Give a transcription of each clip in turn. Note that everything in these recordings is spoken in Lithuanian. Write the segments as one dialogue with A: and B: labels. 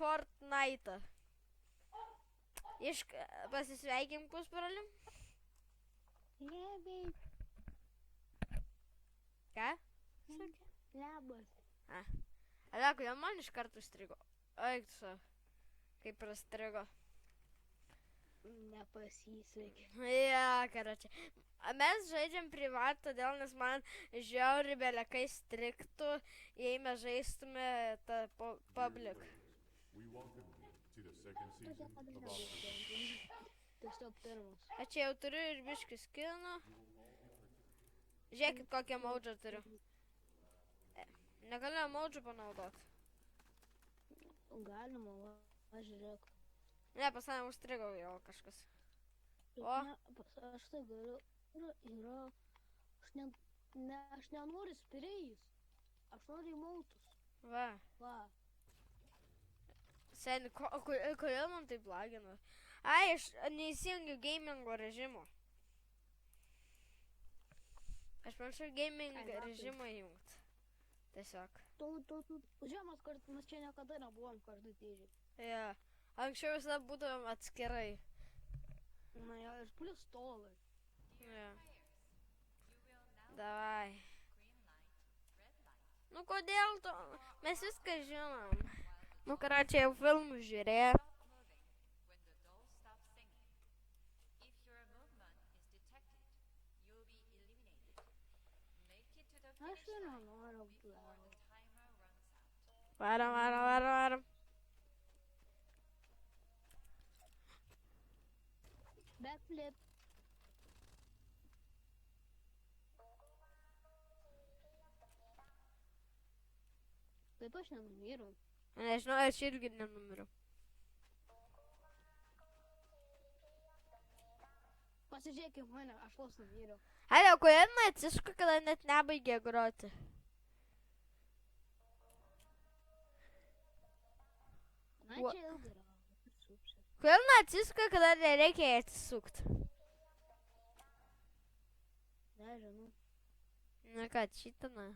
A: Fortnite. Pasisveikink pusbroliu.
B: Lebės.
A: Ką?
B: Lebas.
A: Ale, kodėl man iš karto strigo? Eik tu savo. Kaip prastrigo.
B: Nepasisekė.
A: Ja, karočią. Mes žaidžiam privat, todėl nes man žiauri belekai striktų, jei mes žaistume tą public.
C: We welcome you to the second season of Operations.
B: Tiesiog pirmas.
A: Aš čia jau turiu ir biškį skilną. Žiūrėkit, kokią maudžą turiu. Negaliu maudžą panaudoti.
B: Galima, aš žiūrėk.
A: Ne, pas mane užstrigo jau kažkas. O?
B: Aš tai galiu. Yra. Aš nenoriu spirėjus. Aš noriu mautus.
A: Va.
B: Va.
A: Seni, kodėl man taip lagina? Ai, aš neįsijungiu gamingo režimo. Aš prašau gaming režimą jungt. Tiesiog.
B: Žemas kartu, mes čia niekada nebuvom kartu tėžiai.
A: Ja. Anksčiau visada būtumėm atskirai.
B: Na jo, ir plus tolai.
A: Ja. Davai. Nu kodėl to? Mes viską žinom. Nu karočią jau filmų žiūrėjo.
B: Aš ir nenoriu blauti.
A: Varom.
B: Backflip. Kaip aš nenumiriau.
A: Nežinau, aš irgi nenumiriau.
B: Pasižiūrėk į mane, aš vos numiriau.
A: Ale, kodėl naciška, kada net nebaigė groti?
B: Na, čia ilgai yra.
A: Kodėl naciška, kada nereikia atsisukti?
B: Nežinau.
A: Na ką, čitana.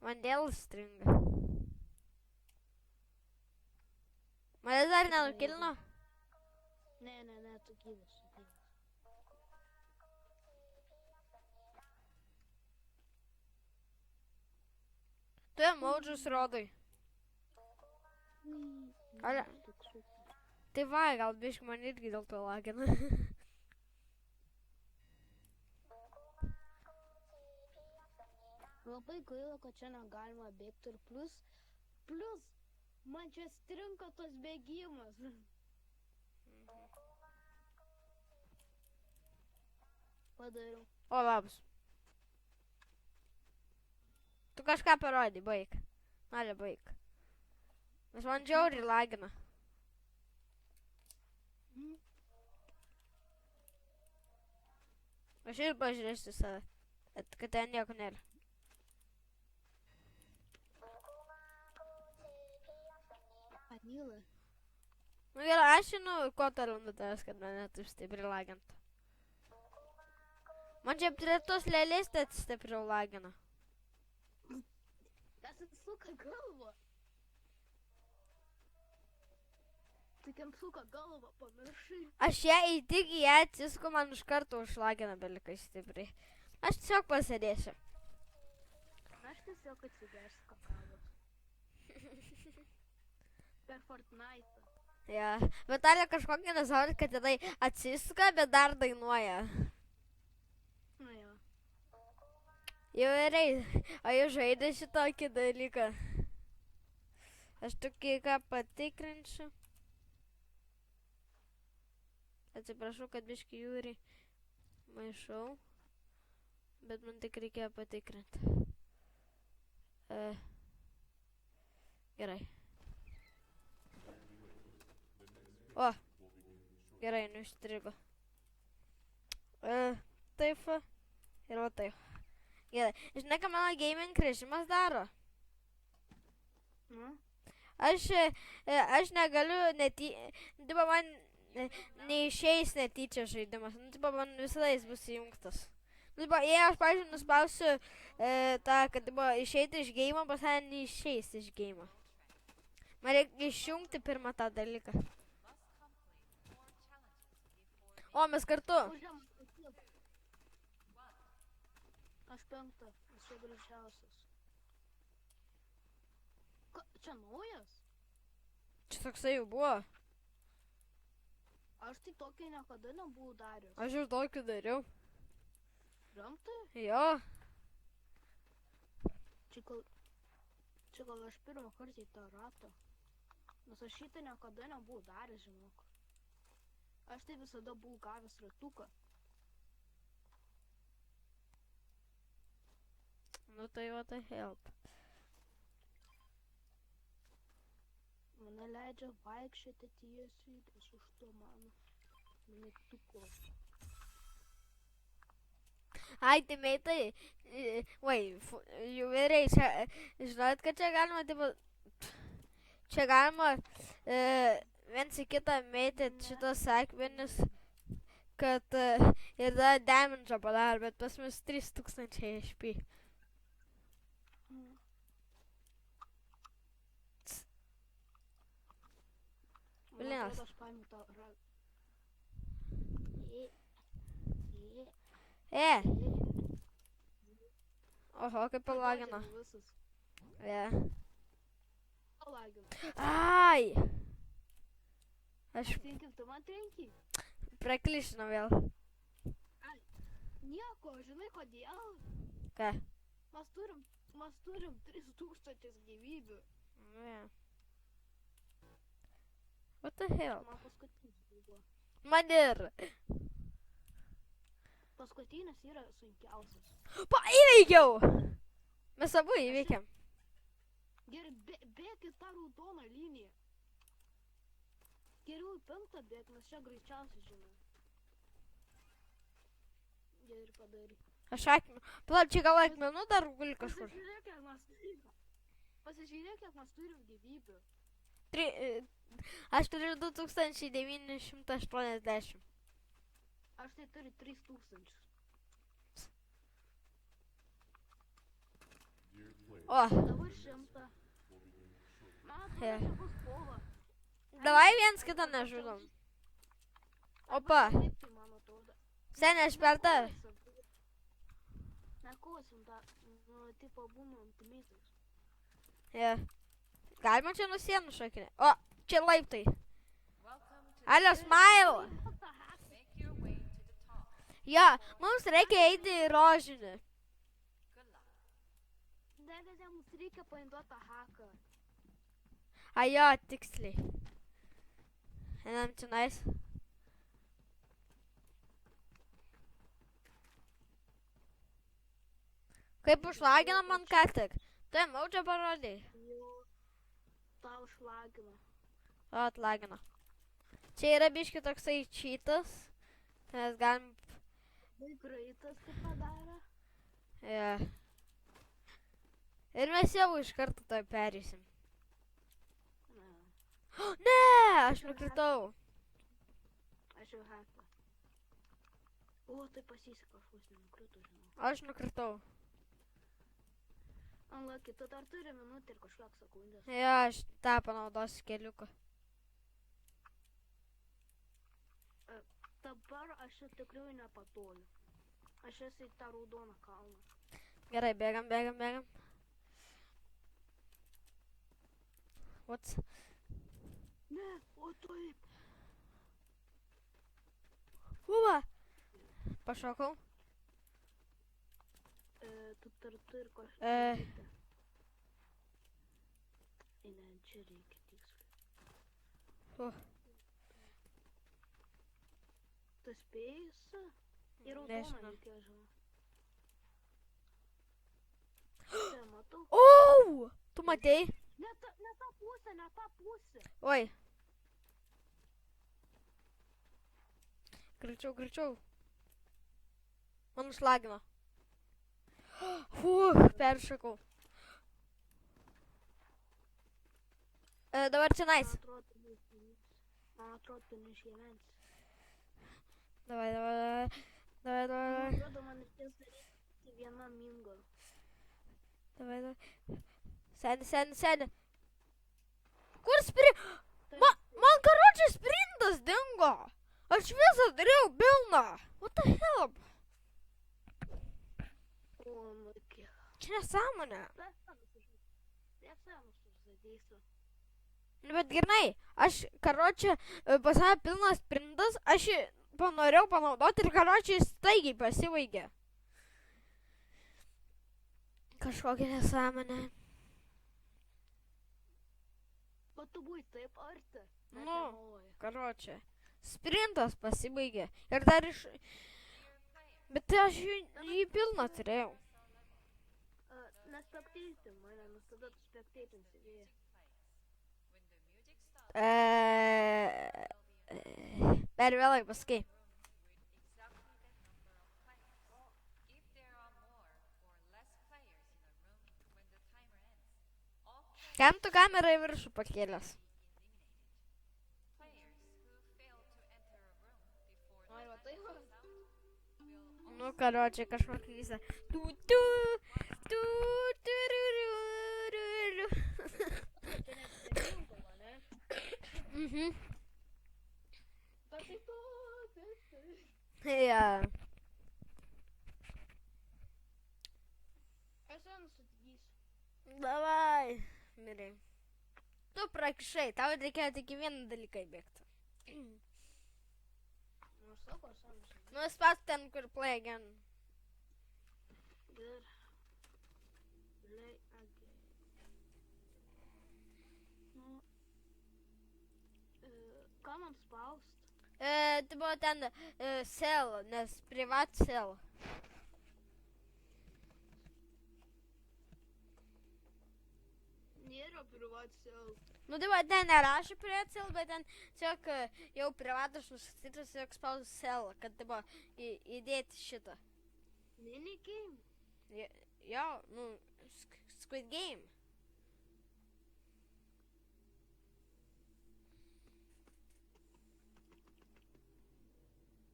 A: Man dėl stringa. Mane dar nenukilino?
B: Ne, tu gyvas.
A: Tu emojius rodai. Ale. Tai va, gal biškai man irgi dėl to lagina.
B: Labai gaila, kad čia negalima bėgti ir plus man čia strinka tos bėgimas. Padariau.
A: O, labas. Tu kažką parodai, baig. Ale, baig. Nes man žiauriai lagina. Aš ir pažiūrėsiu save, kad ten nieko nėra.
B: Anila.
A: Nu gerai, aš žinau, ko toliau nutavęs, kad mane taip stipriai lagintų. Man čia prie tos lėlės tai stipriau lagina.
B: Tas atsuka galvą. Tik atsuka galvą, pamiršai.
A: Aš tik į ją atsisku, man iš karto užlagina belikai stipriai. Aš tiesiog pasėdėsiu.
B: Aš tiesiog atsigersiu kakavos. Per Fortnite.
A: Ja, bet Ale kažkokia nesaurit, kad jinai atsisuka, bet dar dainuoja.
B: Na jo.
A: Jau gerai, o jau žaidė šitokį dalyką. Aš tokį ką patikrinsiu. Atsiprašau, kad biškį jūrį maišau, bet man tik reikėjo patikrinti. Gerai. O, gerai, nuštrigo. Taip, ir va taip. Gerai, žinai, ką mano gaming režimas daro?
B: Nu?
A: Aš negaliu man neišeis netyčia žaidimas. Man visada jis bus įjungtas. Jei aš, pavyzdžiui, nuspausiu tą, kad išeiti iš geimo, pas mane neišeis iš geimo. Man reikia išjungti pirmą tą dalyką. O, mes kartu.
B: Užėm, atsilip. Aš 5, esu greičiausias. Čia naujas?
A: Čia toksai jau buvo.
B: Aš tai tokį niekada nebuvau daręs.
A: Aš ir tokį dariau.
B: Rimtai?
A: Jo.
B: Čia gal aš pirmą kartą į tą ratą. Nes aš šitą niekada nebuvau daręs, žinok. Aš tai visada buvau gavęs ratuką.
A: Nu tai what the help.
B: Mane leidžia vaikščioti tiesiai, nes už to mano mygtuko.
A: Ai, tai meitai. Jų vyriai, čia, žinot, kad čia galima, tipo, čia galima viens į kitą mėtyti šitos akmenis, kad ir da damage padar, bet pas mus 3000 HP.
B: Man atrodo, aš paėmiau tą ragą.
A: Oho, kaip palagino.
B: Visus. Palagino.
A: Ai! Aš
B: Tinkim, tu man trenki.
A: praklišinau vėl.
B: Nieko, žinai kodėl?
A: Ką?
B: Mes turim 3000 gyvybių.
A: What the hell?
B: Man paskutinis buvo.
A: Man ir.
B: Paskutinis yra sunkiausias.
A: Įveikiau! Mes abu įveikėm.
B: Gerai, bėk į tą raudoną liniją. Geriau į 5 bėk, nes čia greičiausiai žinai. Gerai padarai.
A: Aš akmenų. Pala, čia gal akmenų dar guli kažkur.
B: Pasižiūrėk, kiek mes turim gyvybių.
A: Aš turiu 2980.
B: Aš tai turiu 3000.
A: O,
B: Dabar 100. Man atrodo, čia bus kova.
A: davai viens kitą nežudom. Opa,
B: Taip, tai man atrodo.
A: seniai aš per tą.
B: Nekosim tą, tipo būnam optimistais.
A: Galima čia nuo sienų šakinė. O, čia laiptai. Alio, smile. Jo, mums reikia eiti į rožinį.
B: Dėdė, mums reikia paimduoti tą haką.
A: A jo, tiksliai. Einam čionais. Kaip užlagina man ką tik. Tai maudžia parodai.
B: Jo, tau šlagina.
A: O, atlagina. Čia yra biški toksai cheatas. Tai mes galim...
B: Tai greitas tai padarė.
A: Yeah. Ir mes jau iš karto to perėsim.
B: Ne,
A: Ne, aš nukritau.
B: aš jau haką. O, tai pasiseka, aš vos nenukrito, žinau.
A: Aš nukritau.
B: Unlucky, tu dar turi minutę ir kažkiek sekundės.
A: Jo, aš tą panaudosiu keliuką.
B: Dabar aš jau tikrai nepatoliu. Aš esu į tą raudoną kalną.
A: Gerai, bėgam. What's...
B: Ne, o taip.
A: Uva! Pašokau.
B: Tu turi kažką.
A: E.
B: Ne, čia reikia tiksliai.
A: O.
B: Tu spėjusi? Ir raudoną
A: Nežinau.
B: reikia, žinau. Čia matau.
A: O! Tu matei?
B: Ne ta pusė.
A: Oi. Greičiau. Man užlagino. Peršokau. Dabar čia nais.
B: Man atrodo, tu neišgyvensi.
A: Davai.
B: Man atrodo, man reikės daryti vieną mingą.
A: Davai. Seni. Kur augo. Aš visą dariau pilną. What the hell?
B: O, nuki.
A: Čia nesąmonė.
B: Nesamus užsakysiu.
A: Nu, bet gerai, aš, karočią, pas mane pilnas sprintas, aš jį panorėjau panaudoti ir, karočią, jis staigiai pasibaigė. Kažkokia nesąmonė.
B: Bet tu buvai taip arti.
A: Nu, karočią, sprintas pasibaigė. Ir dar iš... Bet aš jį pilną turėjau.
B: Nespektėti mane, nes tada tu spektėtinsi vėją.
A: Per vėlai pasakai. Kam tu kamerą į viršų pakėlęs?
B: Ai, va tai va.
A: Nu, karočią, kažkokį visą. Tu.
B: Čia nespektėtinti mane.
A: Mhm.
B: Bet tai tu.
A: Ja.
B: Aš jau nusutysiu.
A: Davai. Mirai. Tu prakišai, tau reikėjo tik į vieną dalyką įbėgti.
B: Nu, sako, aš jau nusutysiu.
A: Nu, spat ten, kur play again.
B: Good. Play again. Nu. Ką man spaust?
A: Tai buvo ten cell, nes privat cell.
B: Nėra privacijos.
A: Nu, tai va, ten nerašė privat cell, bet ten tiesiog jau privatas nustatytas, tiesiog spaus cell, kad tai buvo įdėti šitą.
B: Minigame?
A: Jo, nu, Squid Game.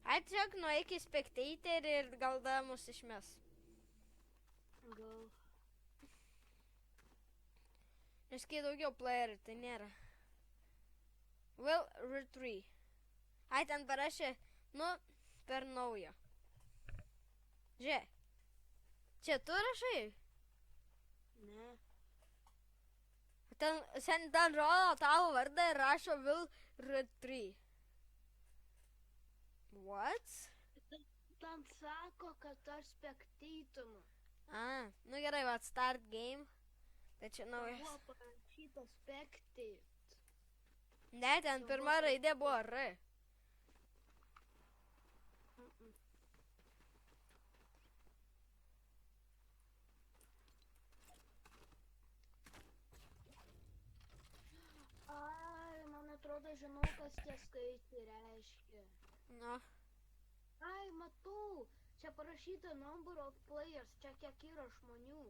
A: Ai, tiesiog nueik į spectator ir gal da mus išmes.
B: Gal.
A: Nes kai daugiau playerių, tai nėra. Will retrieve. Ai, ten parašė, nu, per naują. Žiūrėk. Čia tu rašai?
B: Ne.
A: Ten rodo tavo vardą ir rašo Will retrieve. What?
B: Ten sako, kad aš spektėtinu.
A: Nu gerai, va, start game. Tai čia naujas.
B: Buvo parašyta spektėt.
A: Ne, ten pirma raidė buvo R.
B: Ai, man atrodo, žinau, kas tie skaičiai reiškia.
A: Nu.
B: Ai, matau. Čia parašyta number of players. Čia kiek yra žmonių.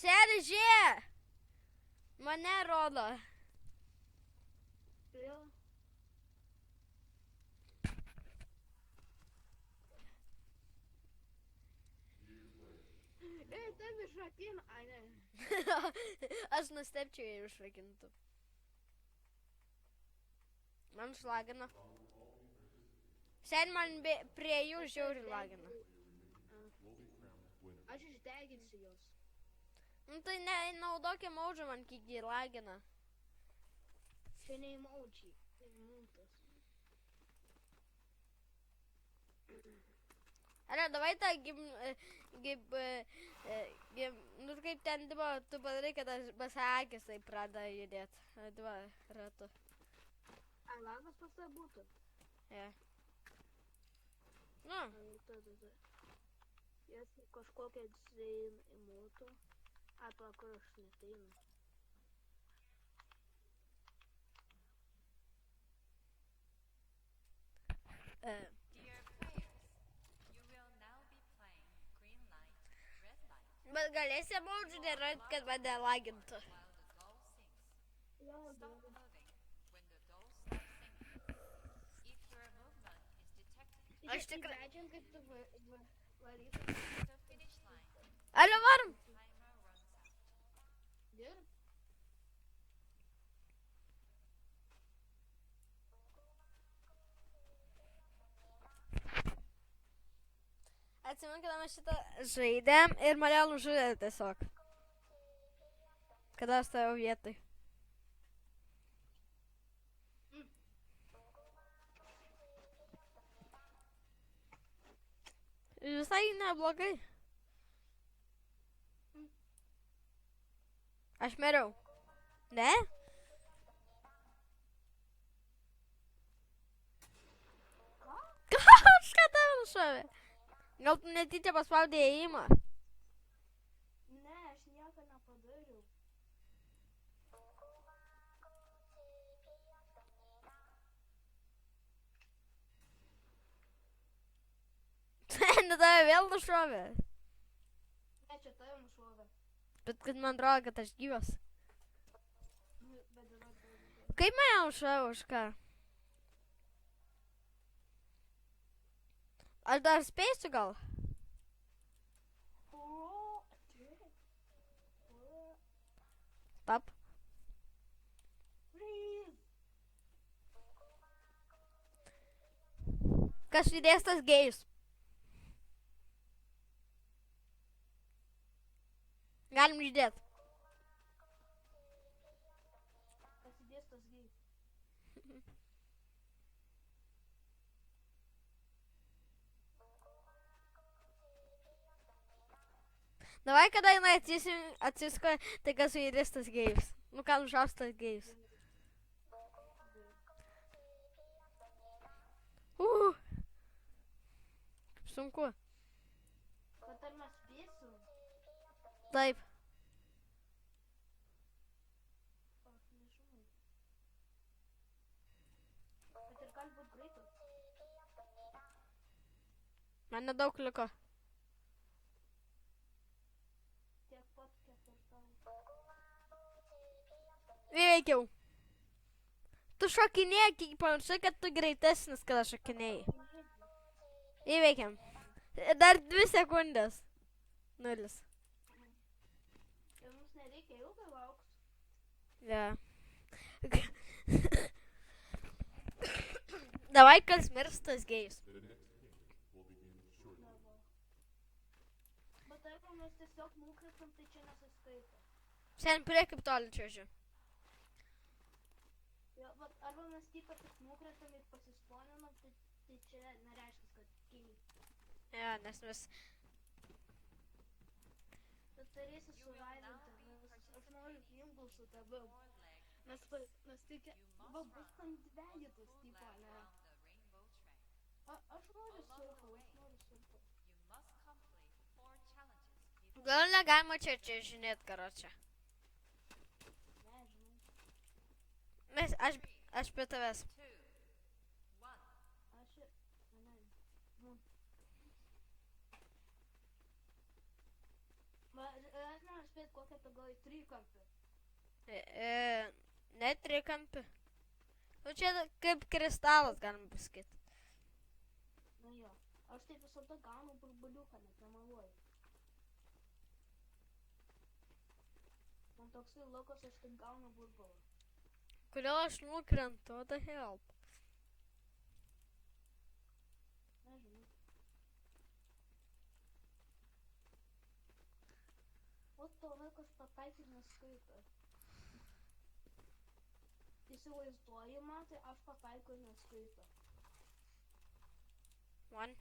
A: Seržė! Mane rodo.
B: Jo. Ei, taip išrakina. Ai, ne.
A: Aš nustepčiau, jei išrakintų. Man šlagina. Sen man prie jų žiauri lagina.
B: Aš išdeginsiu jos.
A: Nu tai nenaudok emoji man kiek lagina.
B: Čia ne emoji. Tai multas.
A: Ale, davai tą nu kaip ten, tu padarai, kad basakis tai pradeda judėti. Dva ratu.
B: Ar lagas pas tai būtų?
A: Ja. Nu.
B: Jas kažkokia dzin emotų. Arba kur aš neteinu.
D: Dear players, you will now be playing green light, red light,
A: Bet galėsi emoji dėrot, kad mane lagintų.
D: while the doll sings. Stop moving when the doll starts singing. If your movement is detected,
A: Aš tikrai.
B: Įleidžiam, kaip tu varytum.
D: the finish line,
A: Ale, varom.
D: timer runs out.
B: Dirb.
A: atsimenu, kada mes šitą žaidėm ir mane nužudė tiesiog. Kada aš stovėjau vietoj. Visai neblogai. Aš miriau. Ne? Kažką tave nušovė. Gal tu netyčia paspaudė įėjimą?
B: Ne, aš nieko nepadariau.
A: Ne, tave vėl nušovė.
B: Ne, čia tave nušovė.
A: Bet kad man atrodo, kad aš gyvas.
B: Nu, bet yra daugiau.
A: Kaip mane nušovė už ką? Aš dar spėsiu gal? Tap. Kas įdės tas gėjus? Galim išdėt.
B: Pasidės tas gėjus.
A: Davai, kada jinai atsisko, tai kas įdės tas gėjus. Nu, ką nušaus tas gėjus. Sunku.
B: Bet ar mes spėsim?
A: Taip.
B: Aš nežinau. Bet ir gali būt greitas.
A: Man nedaug liko.
B: Tiek pat, kiek ir tau.
A: Įveikiau. Tu šokinėjai, kai panašu, kad tu greitesnis, kada šokinėjai. Įveikiam. Dar 2 sekundės. 0.
B: Ir mums nereikia ilgai laukti.
A: Ja. Davai, kas mirs tas gėjus.
C: The next game will begin shortly.
B: Bet jeigu mes tiesiog nukritam, tai čia nesiskaito.
A: Šiandien prie kaip toli čiuožiu.
B: Jo, bet arba mes tik nukritam ir pasisponinam, tai čia nereiškia, kad gėjai.
A: Ja, nes mes...
B: Bet turėsi suvailinti, nes aš noriu gimbal su tavim. Nes tik, va, bus ant dvejetus, tipo, ne. Aš noriu surfą,
D: You must complete 4 challenges.
A: Gal negalima čia čiuožinėt, karočią.
B: Nežinau.
A: Aš prie tavęs.
D: 2, 1.
B: Aš ir... Ne. Aš noriu spėti, kokią tu gali trikampį.
A: Ne trikampį. Nu čia kaip kristalas, galima pasakyti.
B: Na jo. Aš taip visada gaunu burbuliuką, net nemeluoju. Man toksai lokas, aš tik gaunu burbulą.
A: Kodėl aš nukrentu? What the hell?
B: Nežinau. O to laikas pataikai neskaito. Įsivaizduoji man, tai aš pataikai neskaito.
A: 1.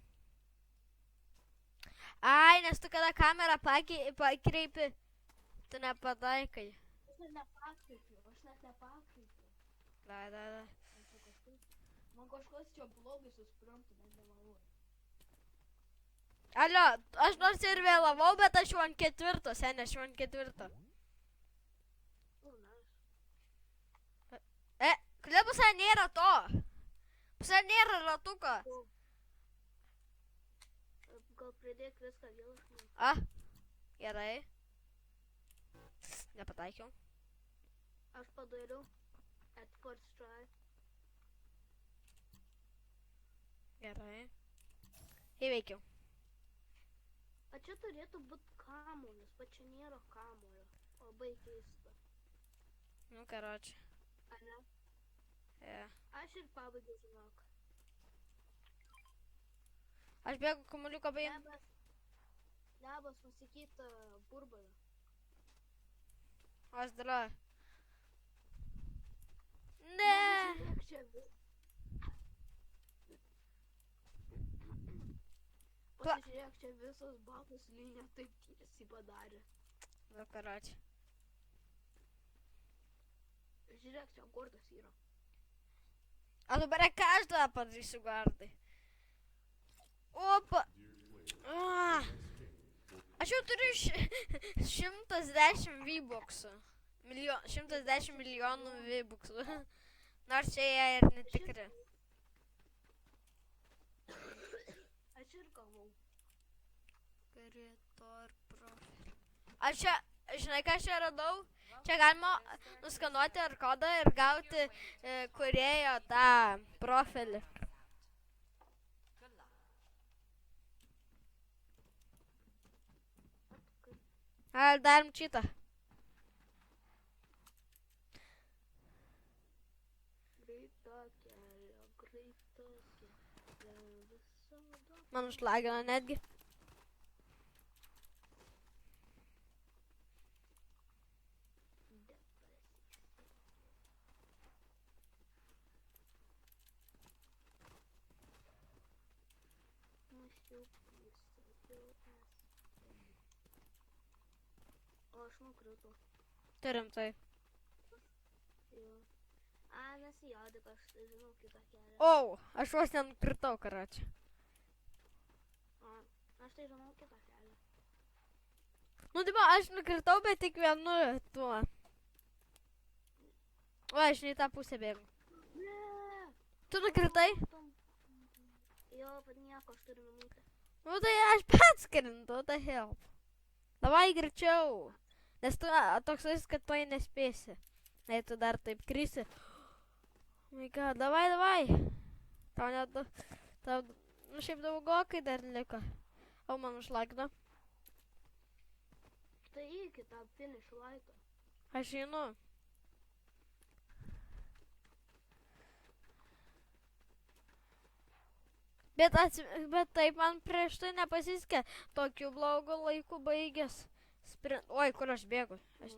A: Ai, nes tu kada kamerą pakreipi, tu nepataikai.
B: Aš net nepakreipiu.
A: Da.
B: Man kažkas čia blogai susprantu, net nemeluoju.
A: Alio, aš nors ir vėlavau, bet aš jau ant 4, senė, aš jau ant 4. Kodėl pas mane nėra to? Pas mane nėra ratuko.
B: Gal pridėk viską vėl iš man.
A: Gerai. Nepataikiau.
B: Aš padariau. At first try.
A: Gerai. Įveikiau.
B: A čia turėtų būti kamuolis, bet čia nėra kamuolio. Labai keista.
A: Nu, karoči.
B: A ne?
A: Ja.
B: Aš ir pabaigiau, žinok.
A: Aš bėgu kamuoliuką paim.
B: Labas, pasikeitė burbulą.
A: Aš darau. Ne.
B: Žiūrėk, čia Pasižiūrėk, čia visos batos linija taip tiesiai padarė.
A: Nu, karoči.
B: Žiūrėk, čia gordas yra.
A: A dabar každą padarysiu gardai. Opa. Ah. Aš jau turiu 110 V-boxų. 110 milijonų V-boxų. Nors čia jie ir netikri.
B: Aš ir gavau.
A: Creator profil. Aš čia, žinai ką aš čia radau? Čia galima nuskanuoti ar kodą ir gauti kūrėjo tą profilį.
D: Good luck.
A: Ar darom čitą?
B: Greita kelio visada.
A: Man užlagino netgi.
B: O aš nukritau.
A: Turim tai.
B: Jo. Nesijaudik, aš žinau kitą kelią.
A: O, aš vos nenukritau, karoči.
B: Aš tai žinau kitą kelią.
A: Nu, taip, aš nukritau, bet tik vienu tuo. O, aš ne į tą pusę bėgu.
B: Ne.
A: Tu nukritai?
B: Jo, bet nieko, aš turiu minutę.
A: Nu, tai aš pats krintu, tai help. Davai greičiau. Nes tu toksais, kad tu nespėsi. Jei tu dar taip krisi. Oh my god, davai. Tau net, nu šiaip daugokai dar liko. O, man užlagino.
B: Tai iki tą finish light'o.
A: Aš žinu. Bet taip man prieš tai nepasiskė. Tokiu blogu laiku baigęs. Oi, kur aš bėgu? Aš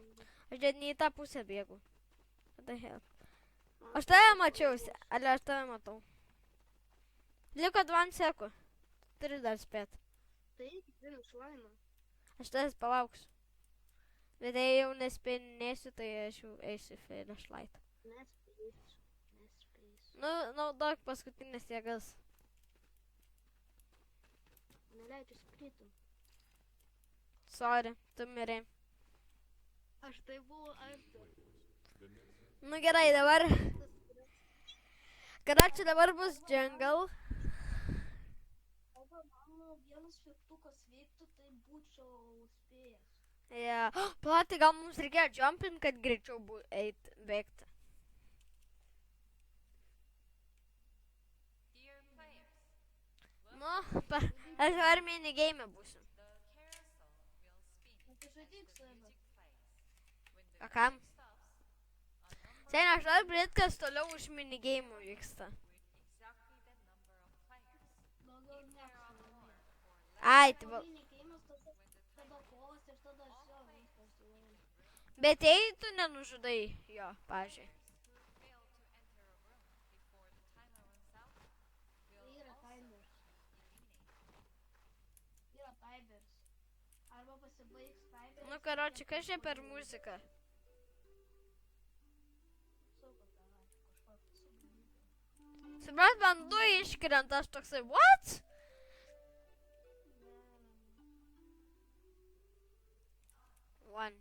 A: net ne į tą pusę bėgu. Aš tave mačiausi. Ale aš tave matau. Liko 2 sekų. Turi dar spėt.
B: Tai iki finish line'o.
A: Aš tavęs palauksiu. Bet jei jau nespėnėsiu, tai aš jau eisiu finish light.
B: Nespėsiu.
A: Nu, naudok paskutinės jėgas.
B: Neleidžiu spritum.
A: Sorry, tu mirei.
B: Aš tai buvau arti.
A: Nu gerai, dabar. Karoči, dabar bus jungle.
B: Jeigu mano vienas šviptukas veiktų, tai būčiau spėjęs.
A: Ja. Pala, tai gal mums reikėjo jumpin, kad greičiau bėgti.
D: Dear players,
A: Nu, aš dabar minigame būsiu.
D: the carousel will spin
B: Tai žaidyk
D: as the
B: save.
D: music plays. When the
A: A kam?
D: music stops, a number
A: Sen, aš noriu pridėti, kas toliau už minigame vyksta.
D: with exactly that number of players.
B: Daugiau
D: If there are
B: nieko.
D: more or less
A: Ai, tai va.
B: Minigeimas tada kovas ir tada šio viskas jau.
A: Bet jei tu nenužudai jo, pažiūrėjau.
D: who fail to enter a room before the timer runs out will
B: Tai yra
D: also
B: timers.
D: be eliminated.
B: Yra timers. Arba pasibaigs timers.
A: Nu, karoči, kas čia per muziką?
B: Saugo tave, kažko pasibaigs.
A: Suprat, man 2 iškrenta, aš toksai, what? One.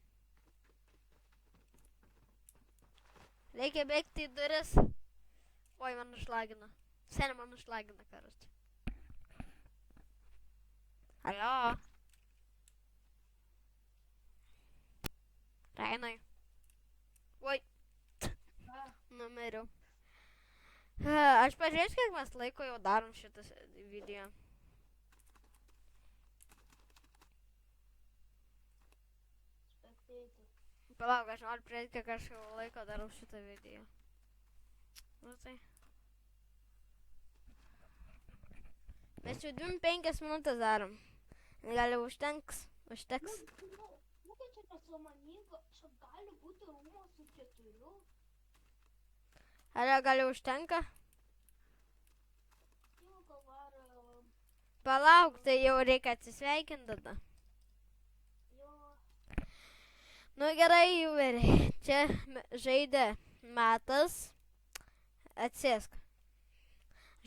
A: Reikia bėgti į duris. Oi, man užlagino. Sen, man užlagino, karoči. Alio. Reinai. Oi. Numeriau. Aš pažiūrėsiu, kiek mes laiko jau darom šitas video.
B: Spectator.
A: Palauk, aš noriu prieiti, kiek aš jau laiko darau šitą video. Nu tai. Mes jau 25 minutės darom. Gal užteks.
B: Nu, kad čia nesąmoninga, čia gali būti rūmas su 4.
A: Ar gal užtenka?
B: Jo, gal var,
A: Palauk, tai jau reikia atsisveikinti tada.
B: jo,
A: Nu gerai, Juveri. Čia žaidė Matas. Atsėsk.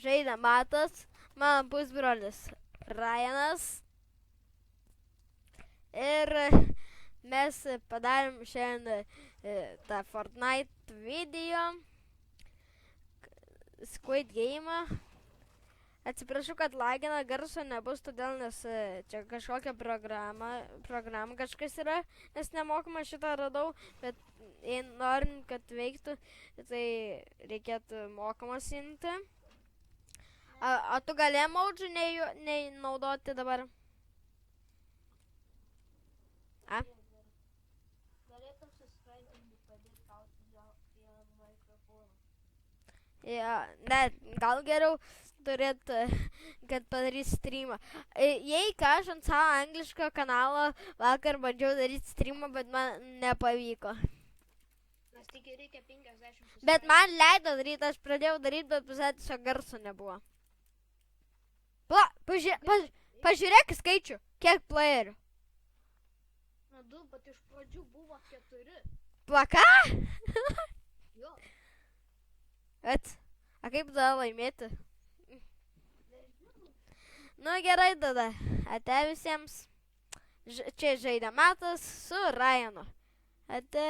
A: Žaidė Matas. Mano pusbrolis Ryanas. Ir mes padarėm šiandien tą Fortnite video. Squid Game'ą. Atsiprašau, kad lagina, garso nebus, todėl nes čia kažkokia programa kažkas yra, nes nemokamą šitą radau, bet jei norint, kad veiktų, tai reikėtų mokamas imti. O tu gali emoji nei naudoti dabar? A?
B: galėtum susveikinti, padėti tau prie mikrofono.
A: Ja, ne, gal geriau turėt, kad padarys streamą. Jei ką, aš ant savo angliško kanalo vakar bandžiau daryti streamą, bet man nepavyko.
B: Nes tik reikia 50
A: Bet man leido daryti, aš pradėjau daryti, bet pusė tiesiog garso nebuvo. Pažiūrėk skaičių, kiek playerių.
B: Na 2, bet iš pradžių buvo 4.
A: Plaka?
B: Jo,
A: Bet, a kaip tada laimėti?
B: nežinau.
A: Nu gerai tada, ate visiems. Čia žaidė Matas su Ryanu. Ate.